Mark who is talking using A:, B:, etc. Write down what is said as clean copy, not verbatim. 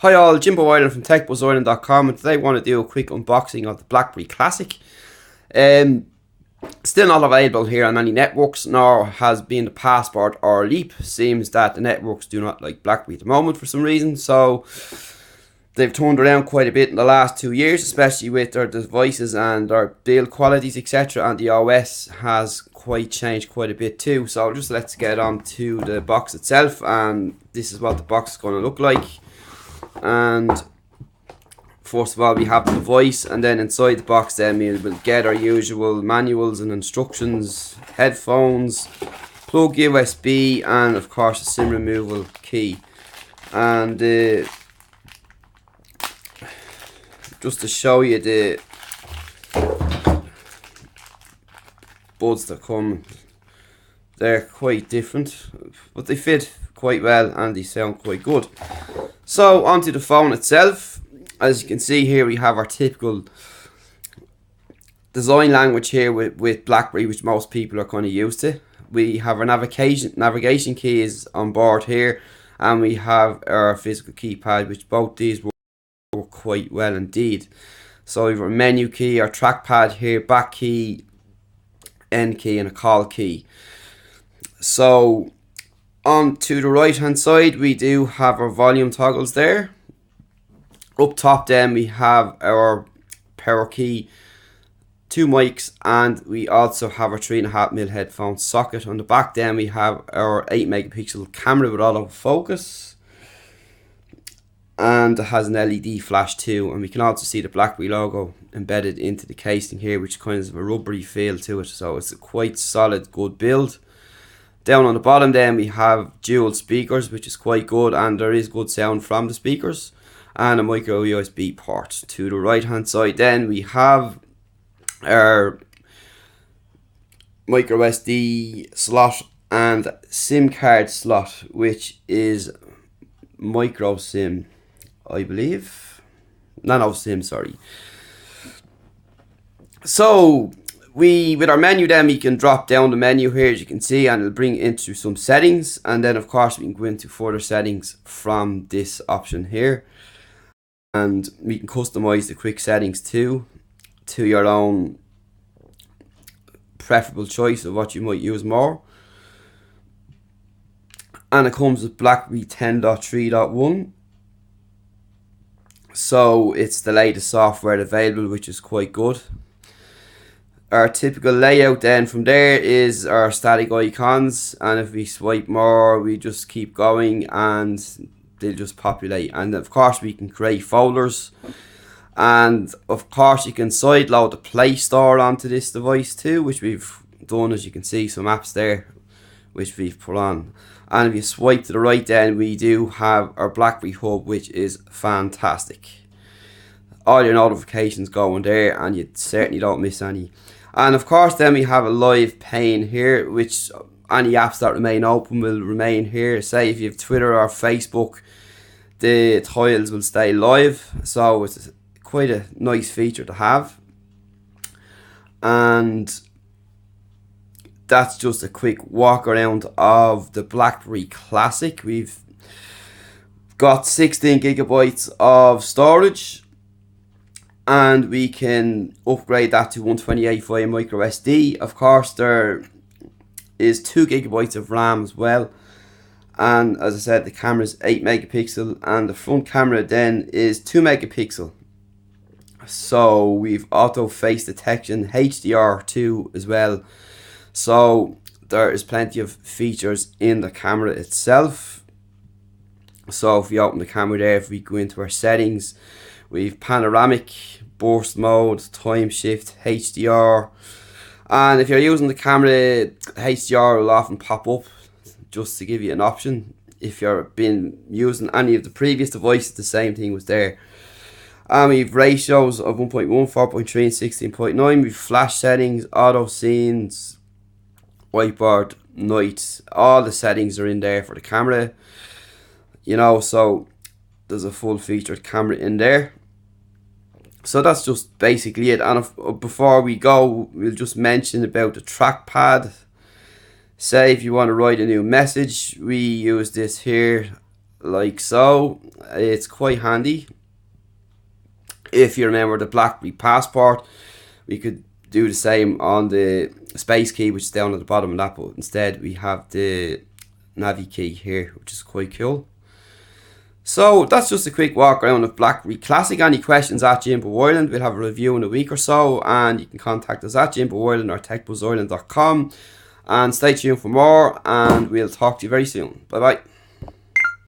A: Hi all, Jimbo Ireland from TechBuzzIreland.com, and today I want to do a quick unboxing of the Blackberry Classic. Still not available here on any networks, nor has been the Passport or Leap. Seems that the networks do not like Blackberry at the moment for some reason, so they've turned around quite a bit in the last 2 years, especially with their devices and their build qualities, etc. And the OS has quite changed quite a bit too. So just let's get on to the box itself, and this is what the box is going to look like. And first of all, we have the device, and then inside the box then we will get our usual manuals and instructions, headphones, plug USB, and of course a SIM removal key. And just to show you the buds that come, they're quite different, but they fit quite well and they sound quite good. So onto the phone itself. As you can see here, we have our typical design language here with Blackberry, which most people are kind of used to. We have our navigation keys on board here, and we have our physical keypad, which both these work quite well indeed. So we have our menu key, our trackpad here, back key, end key, and a call key. So on to the right hand side, we do have our volume toggles there. Up top then we have our power key, 2 mics, and we also have our 3.5mm headphone socket. On the back then we have our 8 megapixel camera with autofocus, and it has an LED flash too, and we can also see the Blackberry logo embedded into the casing here, which kind of has a rubbery feel to it, so it's a quite solid, good build. Down on the bottom then we have dual speakers, which is quite good, and there is good sound from the speakers, and a micro USB port. To the right hand side then we have our micro SD slot and SIM card slot, which is micro SIM, I believe. Nano SIM, sorry. So with our menu then, we can drop down the menu here, as you can see, and it'll bring into some settings, and then of course we can go into further settings from this option here, and we can customize the quick settings too to your own preferable choice of what you might use more. And it comes with Blackberry 10.3.1, so it's the latest software available, which is quite good. Our typical layout then from there is our static icons, and if we swipe more, we just keep going and they'll just populate. And of course we can create folders, and of course you can sideload the Play Store onto this device too, which we've done. As you can see, some apps there which we've put on. And if you swipe to the right then, we do have our Blackberry Hub, which is fantastic. All your notifications go in there, and you certainly don't miss any. And of course then we have a live pane here, which any apps that remain open will remain here. Say if you have Twitter or Facebook, the tiles will stay live, so it's quite a nice feature to have. And that's just a quick walk around of the Blackberry Classic. We've got 16 gigabytes of storage, and we can upgrade that to 128 via micro SD. Of course there is 2 gigabytes of RAM as well, and as I said, the camera is 8 megapixel, and the front camera then is 2 megapixel. So we've auto face detection, HDR2 as well, so there is plenty of features in the camera itself. So if we open the camera there, if we go into our settings, we've panoramic, burst mode, time shift, HDR, and if you're using the camera, HDR will often pop up just to give you an option. If you've been using any of the previous devices, the same thing was there. And we've ratios of 1.1, 4.3 and 16.9. We've flash settings, auto scenes, whiteboard, night. All the settings are in there for the camera, you know, so there's a full featured camera in there. So that's just basically it. And before we go, we'll just mention about the trackpad. Say if you want to write a new message, we use this here like so. It's quite handy. If you remember the Blackberry Passport, we could do the same on the space key, which is down at the bottom of that, but instead we have the Navi key here, which is quite cool. So that's just a quick walk around of Blackberry Classic. Any questions at Jimbo Ireland? We'll have a review in a week or so, and you can contact us at Jimbo Ireland or techbuzzireland.com. And stay tuned for more, and we'll talk to you very soon. Bye bye.